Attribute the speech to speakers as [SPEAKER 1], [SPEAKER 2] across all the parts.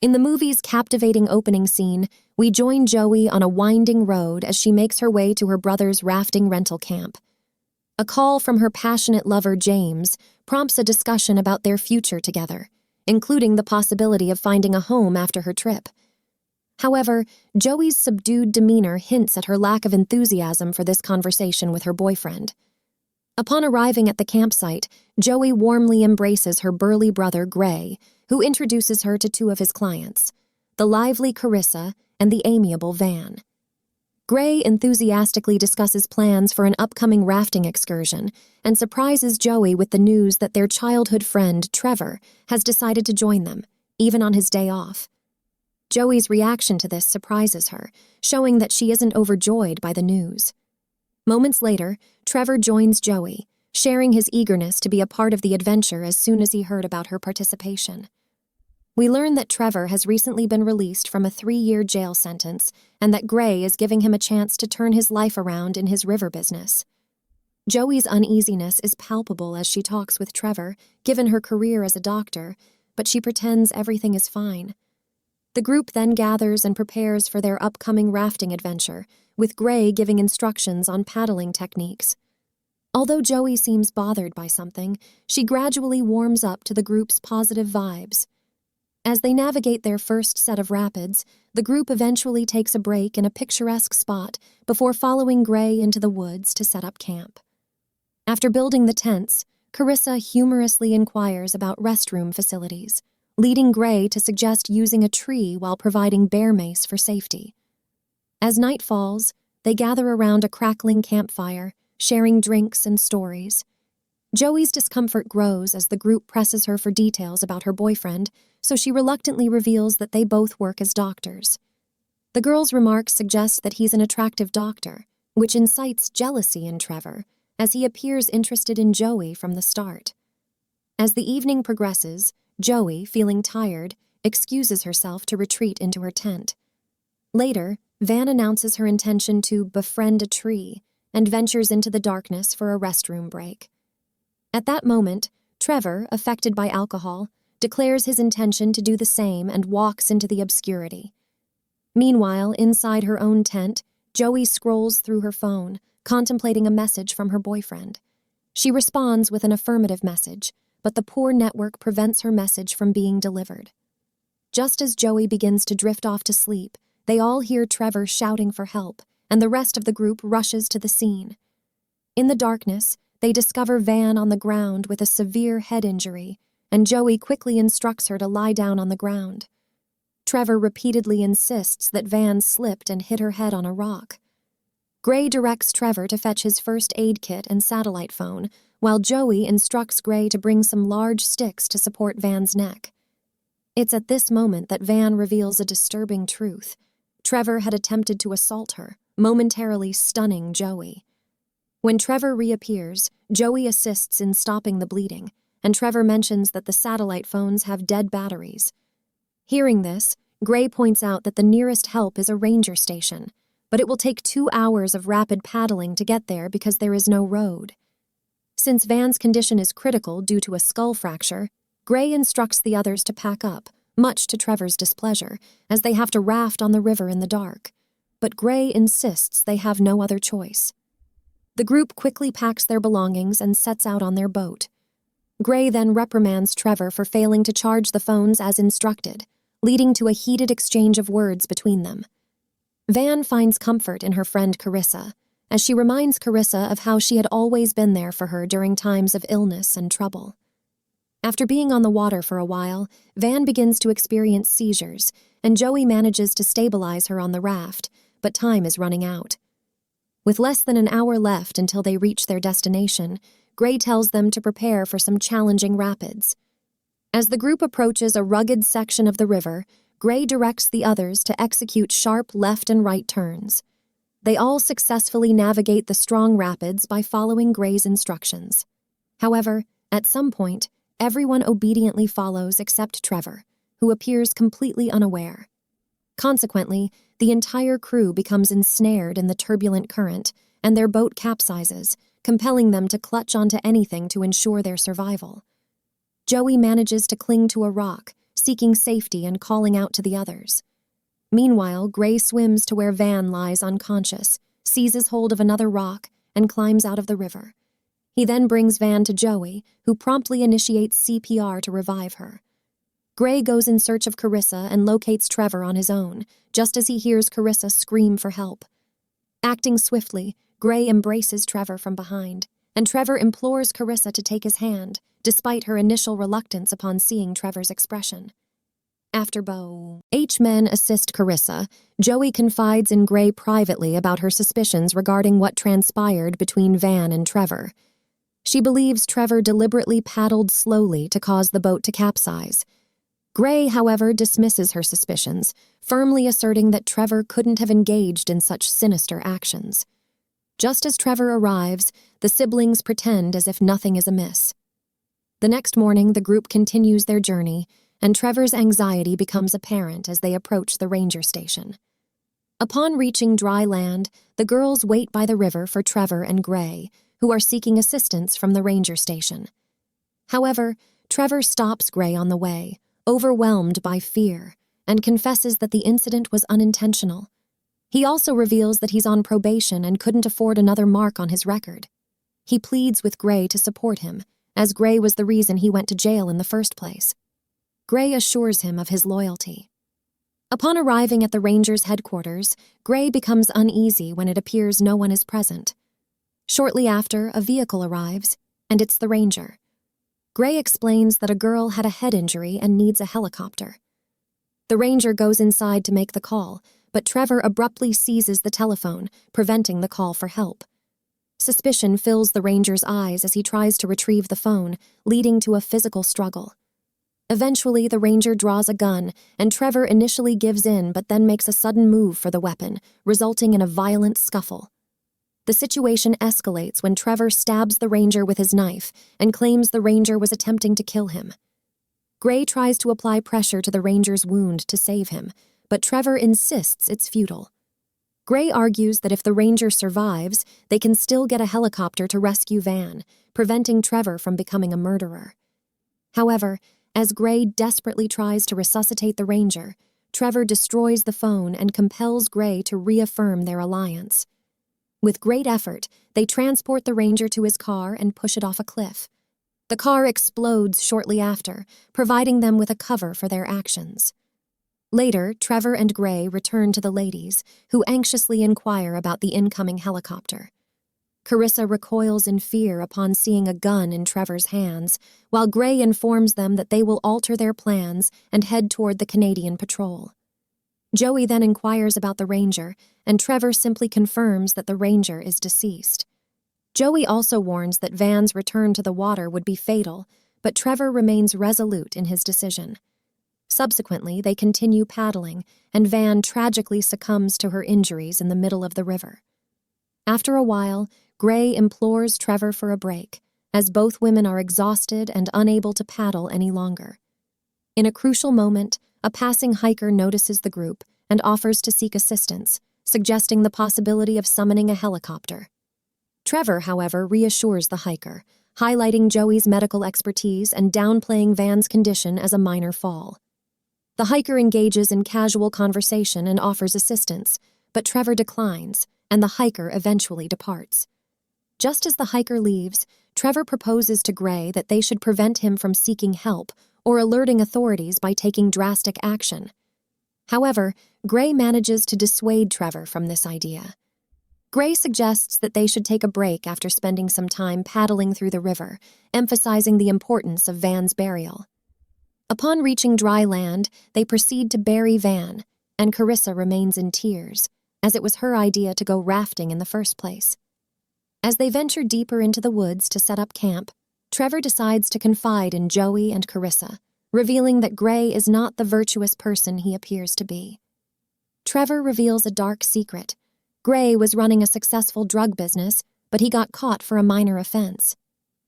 [SPEAKER 1] In the movie's captivating opening scene, we join Joey on a winding road as she makes her way to her brother's rafting rental camp. A call from her passionate lover, James, prompts a discussion about their future together, including the possibility of finding a home after her trip. However, Joey's subdued demeanor hints at her lack of enthusiasm for this conversation with her boyfriend. Upon arriving at the campsite, Joey warmly embraces her burly brother, Gray, who introduces her to two of his clients, the lively Carissa and the amiable Van. Gray enthusiastically discusses plans for an upcoming rafting excursion and surprises Joey with the news that their childhood friend, Trevor, has decided to join them, even on his day off. Joey's reaction to this surprises her, showing that she isn't overjoyed by the news. Moments later, Trevor joins Joey, sharing his eagerness to be a part of the adventure as soon as he heard about her participation. We learn that Trevor has recently been released from a 3-year jail sentence and that Gray is giving him a chance to turn his life around in his river business. Joey's uneasiness is palpable as she talks with Trevor, given her career as a doctor, but she pretends everything is fine. The group then gathers and prepares for their upcoming rafting adventure, with Gray giving instructions on paddling techniques. Although Joey seems bothered by something, she gradually warms up to the group's positive vibes. As they navigate their first set of rapids, the group eventually takes a break in a picturesque spot before following Gray into the woods to set up camp. After building the tents, Carissa humorously inquires about restroom facilities, leading Gray to suggest using a tree while providing bear mace for safety. As night falls, they gather around a crackling campfire, sharing drinks and stories. Joey's discomfort grows as the group presses her for details about her boyfriend, so she reluctantly reveals that they both work as doctors. The girl's remarks suggest that he's an attractive doctor, which incites jealousy in Trevor, as he appears interested in Joey from the start. As the evening progresses, Joey, feeling tired, excuses herself to retreat into her tent. Later, Van announces her intention to befriend a tree and ventures into the darkness for a restroom break. At that moment, Trevor, affected by alcohol, declares his intention to do the same and walks into the obscurity. Meanwhile, inside her own tent, Joey scrolls through her phone, contemplating a message from her boyfriend. She responds with an affirmative message, but the poor network prevents her message from being delivered. Just as Joey begins to drift off to sleep, they all hear Trevor shouting for help, and the rest of the group rushes to the scene. In the darkness, they discover Van on the ground with a severe head injury, and Joey quickly instructs her to lie down on the ground. Trevor repeatedly insists that Van slipped and hit her head on a rock. Gray directs Trevor to fetch his first aid kit and satellite phone, while Joey instructs Gray to bring some large sticks to support Van's neck. It's at this moment that Van reveals a disturbing truth. Trevor had attempted to assault her, momentarily stunning Joey. When Trevor reappears, Joey assists in stopping the bleeding, and Trevor mentions that the satellite phones have dead batteries. Hearing this, Gray points out that the nearest help is a ranger station, but it will take 2 hours of rapid paddling to get there because there is no road. Since Van's condition is critical due to a skull fracture, Gray instructs the others to pack up, much to Trevor's displeasure, as they have to raft on the river in the dark. But Gray insists they have no other choice. The group quickly packs their belongings and sets out on their boat. Gray then reprimands Trevor for failing to charge the phones as instructed, leading to a heated exchange of words between them. Van finds comfort in her friend Carissa, as she reminds Carissa of how she had always been there for her during times of illness and trouble. After being on the water for a while, Van begins to experience seizures, and Joey manages to stabilize her on the raft, but time is running out. With less than an hour left until they reach their destination, Gray tells them to prepare for some challenging rapids. As the group approaches a rugged section of the river, Gray directs the others to execute sharp left and right turns. They all successfully navigate the strong rapids by following Gray's instructions. However, at some point, everyone obediently follows except Trevor, who appears completely unaware. Consequently, the entire crew becomes ensnared in the turbulent current, and their boat capsizes, compelling them to clutch onto anything to ensure their survival. Joey manages to cling to a rock, seeking safety and calling out to the others. Meanwhile, Gray swims to where Van lies unconscious, seizes hold of another rock, and climbs out of the river. He then brings Van to Joey, who promptly initiates CPR to revive her. Gray goes in search of Carissa and locates Trevor on his own, just as he hears Carissa scream for help. Acting swiftly, Gray embraces Trevor from behind, and Trevor implores Carissa to take his hand, despite her initial reluctance upon seeing Trevor's expression. After men assist Carissa, Joey confides in Gray privately about her suspicions regarding what transpired between Van and Trevor. She believes Trevor deliberately paddled slowly to cause the boat to capsize. Gray, however, dismisses her suspicions, firmly asserting that Trevor couldn't have engaged in such sinister actions. Just as Trevor arrives, the siblings pretend as if nothing is amiss. The next morning, the group continues their journey, and Trevor's anxiety becomes apparent as they approach the ranger station. Upon reaching dry land, the girls wait by the river for Trevor and Gray, who are seeking assistance from the ranger station. However, Trevor stops Gray on the way, overwhelmed by fear, and confesses that the incident was unintentional. He also reveals that he's on probation and couldn't afford another mark on his record. He pleads with Gray to support him, as Gray was the reason he went to jail in the first place. Gray assures him of his loyalty. Upon arriving at the Rangers' headquarters, Gray becomes uneasy when it appears no one is present. Shortly after, a vehicle arrives, and it's the Ranger. Gray explains that a girl had a head injury and needs a helicopter. The Ranger goes inside to make the call, but Trevor abruptly seizes the telephone, preventing the call for help. Suspicion fills the Ranger's eyes as he tries to retrieve the phone, leading to a physical struggle. Eventually, the Ranger draws a gun, and Trevor initially gives in but then makes a sudden move for the weapon, resulting in a violent scuffle. The situation escalates when Trevor stabs the Ranger with his knife and claims the Ranger was attempting to kill him. Gray tries to apply pressure to the Ranger's wound to save him, but Trevor insists it's futile. Gray argues that if the Ranger survives, they can still get a helicopter to rescue Van, preventing Trevor from becoming a murderer. However, as Gray desperately tries to resuscitate the Ranger, Trevor destroys the phone and compels Gray to reaffirm their alliance. With great effort, they transport the Ranger to his car and push it off a cliff. The car explodes shortly after, providing them with a cover for their actions. Later, Trevor and Gray return to the ladies, who anxiously inquire about the incoming helicopter. Carissa recoils in fear upon seeing a gun in Trevor's hands, while Gray informs them that they will alter their plans and head toward the Canadian patrol. Joey then inquires about the Ranger, and Trevor simply confirms that the Ranger is deceased. Joey also warns that Van's return to the water would be fatal, but Trevor remains resolute in his decision. Subsequently, they continue paddling, and Van tragically succumbs to her injuries in the middle of the river. After a while, Gray implores Trevor for a break, as both women are exhausted and unable to paddle any longer. In a crucial moment, a passing hiker notices the group and offers to seek assistance, suggesting the possibility of summoning a helicopter. Trevor, however, reassures the hiker, highlighting Joey's medical expertise and downplaying Van's condition as a minor fall. The hiker engages in casual conversation and offers assistance, but Trevor declines, and the hiker eventually departs. Just as the hiker leaves, Trevor proposes to Gray that they should prevent him from seeking help or alerting authorities by taking drastic action. However, Gray manages to dissuade Trevor from this idea. Gray suggests that they should take a break after spending some time paddling through the river, emphasizing the importance of Van's burial. Upon reaching dry land, they proceed to bury Van, and Carissa remains in tears, as it was her idea to go rafting in the first place. As they venture deeper into the woods to set up camp, Trevor decides to confide in Joey and Carissa, revealing that Gray is not the virtuous person he appears to be. Trevor reveals a dark secret. Gray was running a successful drug business, but he got caught for a minor offense.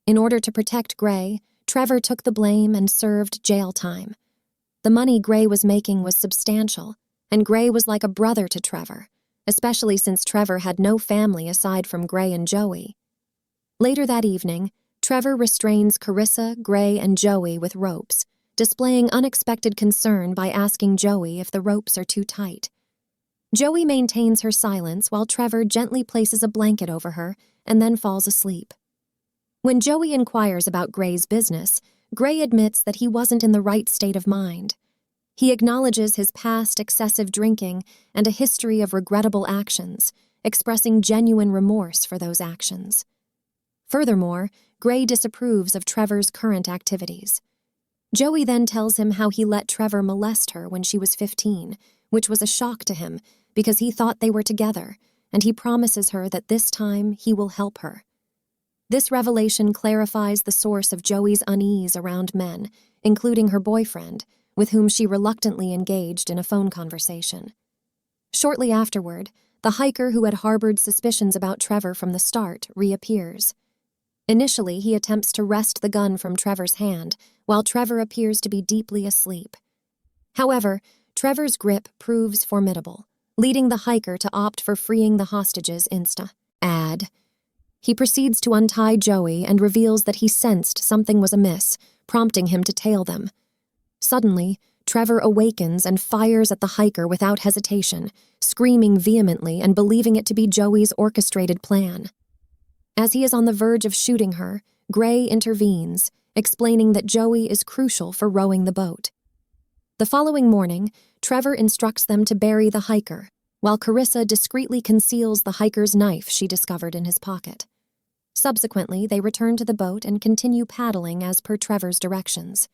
[SPEAKER 1] In order to protect Gray, Trevor took the blame and served jail time. The money Gray was making was substantial, and Gray was like a brother to Trevor, especially since Trevor had no family aside from Gray and Joey. Later that evening, Trevor restrains Carissa, Gray, and Joey with ropes, displaying unexpected concern by asking Joey if the ropes are too tight. Joey maintains her silence while Trevor gently places a blanket over her and then falls asleep. When Joey inquires about Gray's business, Gray admits that he wasn't in the right state of mind. He acknowledges his past excessive drinking and a history of regrettable actions, expressing genuine remorse for those actions. Furthermore, Gray disapproves of Trevor's current activities. Joey then tells him how he let Trevor molest her when she was 15, which was a shock to him because he thought they were together, and he promises her that this time he will help her. This revelation clarifies the source of Joey's unease around men, including her boyfriend, with whom she reluctantly engaged in a phone conversation. Shortly afterward, the hiker who had harbored suspicions about Trevor from the start reappears. Initially, he attempts to wrest the gun from Trevor's hand, while Trevor appears to be deeply asleep. However, Trevor's grip proves formidable, leading the hiker to opt for freeing the hostages insta-ad. He proceeds to untie Joey and reveals that he sensed something was amiss, prompting him to tail them. Suddenly, Trevor awakens and fires at the hiker without hesitation, screaming vehemently and believing it to be Joey's orchestrated plan. As he is on the verge of shooting her, Gray intervenes, explaining that Joey is crucial for rowing the boat. The following morning, Trevor instructs them to bury the hiker, while Carissa discreetly conceals the hiker's knife she discovered in his pocket. Subsequently, they return to the boat and continue paddling as per Trevor's directions.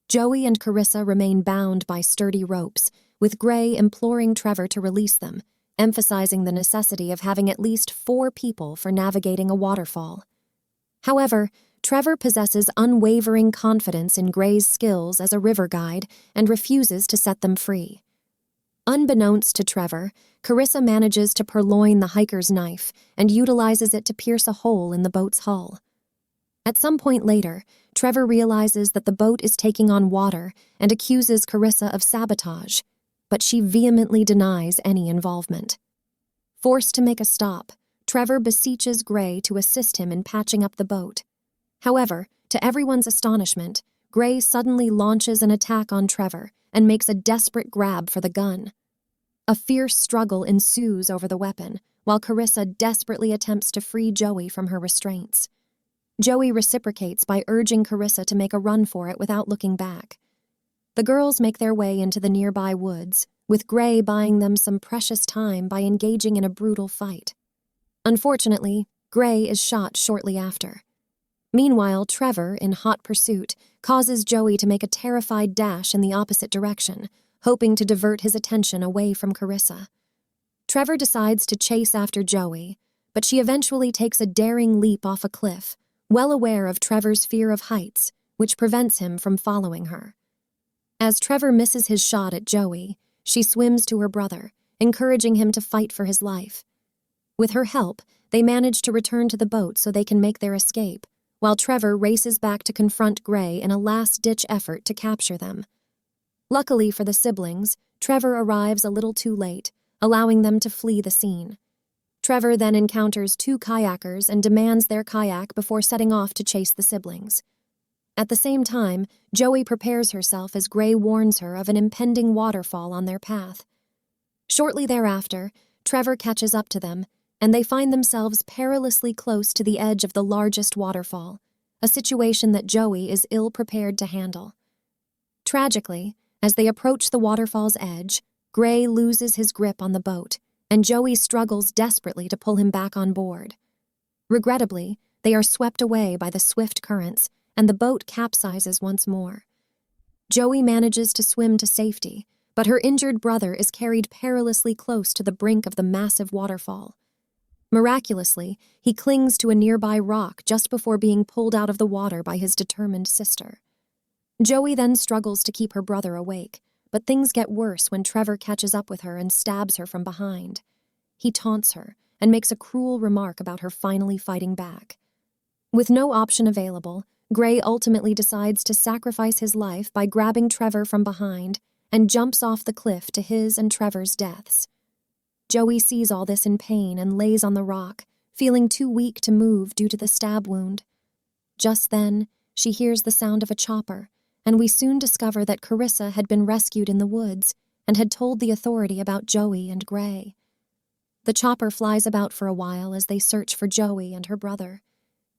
[SPEAKER 1] Joey and Carissa remain bound by sturdy ropes, with Gray imploring Trevor to release them, emphasizing the necessity of having at least 4 people for navigating a waterfall. However, Trevor possesses unwavering confidence in Gray's skills as a river guide and refuses to set them free. Unbeknownst to Trevor, Carissa manages to purloin the hiker's knife and utilizes it to pierce a hole in the boat's hull. At some point later, Trevor realizes that the boat is taking on water and accuses Carissa of sabotage, but she vehemently denies any involvement. Forced to make a stop, Trevor beseeches Gray to assist him in patching up the boat. However, to everyone's astonishment, Gray suddenly launches an attack on Trevor and makes a desperate grab for the gun. A fierce struggle ensues over the weapon, while Carissa desperately attempts to free Joey from her restraints. Joey reciprocates by urging Carissa to make a run for it without looking back. The girls make their way into the nearby woods, with Gray buying them some precious time by engaging in a brutal fight. Unfortunately, Gray is shot shortly after. Meanwhile, Trevor, in hot pursuit, causes Joey to make a terrified dash in the opposite direction, hoping to divert his attention away from Carissa. Trevor decides to chase after Joey, but she eventually takes a daring leap off a cliff, well aware of Trevor's fear of heights, which prevents him from following her. As Trevor misses his shot at Joey, she swims to her brother, encouraging him to fight for his life. With her help, they manage to return to the boat so they can make their escape, while Trevor races back to confront Gray in a last-ditch effort to capture them. Luckily for the siblings, Trevor arrives a little too late, allowing them to flee the scene. Trevor then encounters 2 kayakers and demands their kayak before setting off to chase the siblings. At the same time, Joey prepares herself as Gray warns her of an impending waterfall on their path. Shortly thereafter, Trevor catches up to them, and they find themselves perilously close to the edge of the largest waterfall, a situation that Joey is ill-prepared to handle. Tragically, as they approach the waterfall's edge, Gray loses his grip on the boat, and Joey struggles desperately to pull him back on board. Regrettably, they are swept away by the swift currents, and the boat capsizes once more. Joey manages to swim to safety, but her injured brother is carried perilously close to the brink of the massive waterfall. Miraculously, he clings to a nearby rock just before being pulled out of the water by his determined sister. Joey then struggles to keep her brother awake, but things get worse when Trevor catches up with her and stabs her from behind. He taunts her and makes a cruel remark about her finally fighting back. With no option available, Gray ultimately decides to sacrifice his life by grabbing Trevor from behind and jumps off the cliff to his and Trevor's deaths. Joey sees all this in pain and lays on the rock, feeling too weak to move due to the stab wound. Just then, she hears the sound of a chopper and we soon discover that Carissa had been rescued in the woods and had told the authority about Joey and Gray. The chopper flies about for a while as they search for Joey and her brother.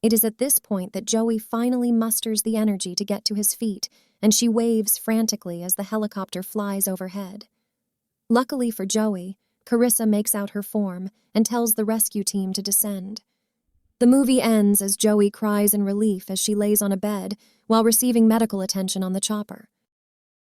[SPEAKER 1] It is at this point that Joey finally musters the energy to get to his feet, and she waves frantically as the helicopter flies overhead. Luckily for Joey, Carissa makes out her form and tells the rescue team to descend. The movie ends as Joey cries in relief as she lays on a bed while receiving medical attention on the chopper.